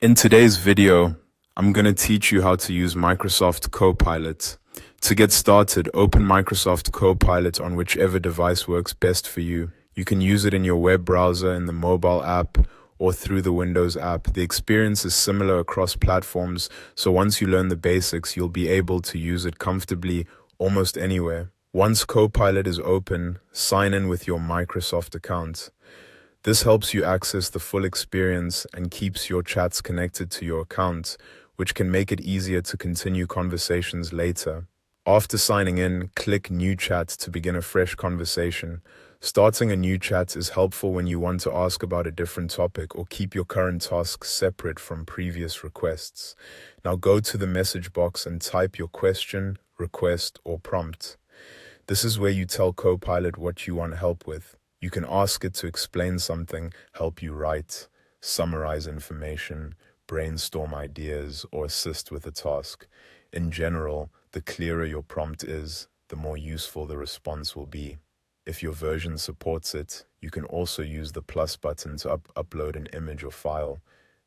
In today's video, I'm going to teach you how to use Microsoft Copilot. To get started, open Microsoft Copilot on whichever device works best for you. You can use it in your web browser, in the mobile app, or through the Windows app. The experience is similar across platforms, so once you learn the basics, you'll be able to use it comfortably almost anywhere. Once Copilot is open, sign in with your Microsoft account. This helps you access the full experience and keeps your chats connected to your account, which can make it easier to continue conversations later. After signing in, click New Chat to begin a fresh conversation. Starting a new chat is helpful when you want to ask about a different topic or keep your current tasks separate from previous requests. Now go to the message box and type your question, request, or prompt. This is where you tell Copilot what you want help with. You can ask it to explain something, help you write, summarize information, brainstorm ideas, or assist with a task. In general, the clearer your prompt is, the more useful the response will be. If your version supports it, you can also use the plus button to upload an image or file.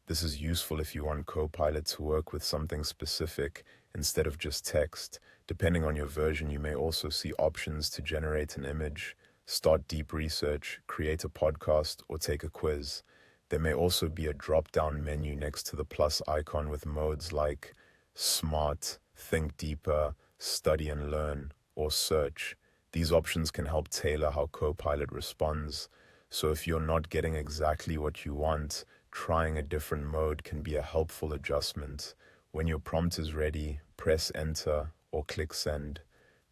This is useful if you want Copilot to work with something specific instead of just text. Depending on your version, you may also see options to generate an image, start deep research, create a podcast, or take a quiz. There may also be a drop-down menu next to the plus icon with modes like Smart, Think Deeper, Study and Learn, or Search. These options can help tailor how Copilot responds. So if you're not getting exactly what you want, trying a different mode can be a helpful adjustment. When your prompt is ready, press Enter or click Send.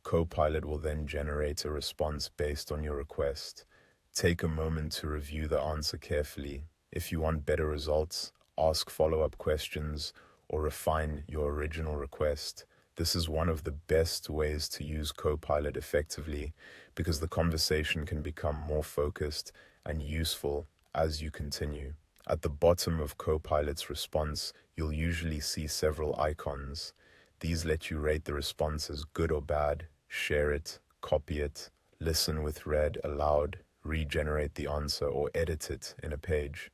Copilot will then generate a response based on your request. Take a moment to review the answer carefully. If you want better results, ask follow-up questions or refine your original request. This is one of the best ways to use Copilot effectively because the conversation can become more focused and useful as you continue. At the bottom of Copilot's response, you'll usually see several icons. These let you rate the response as good or bad, share it, copy it, listen with read aloud, regenerate the answer, or edit it in a page.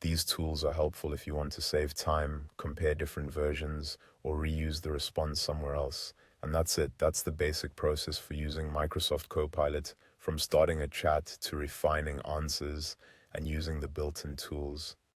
These tools are helpful if you want to save time, compare different versions, or reuse the response somewhere else. And that's it. That's the basic process for using Microsoft Copilot, from starting a chat to refining answers and using the built-in tools.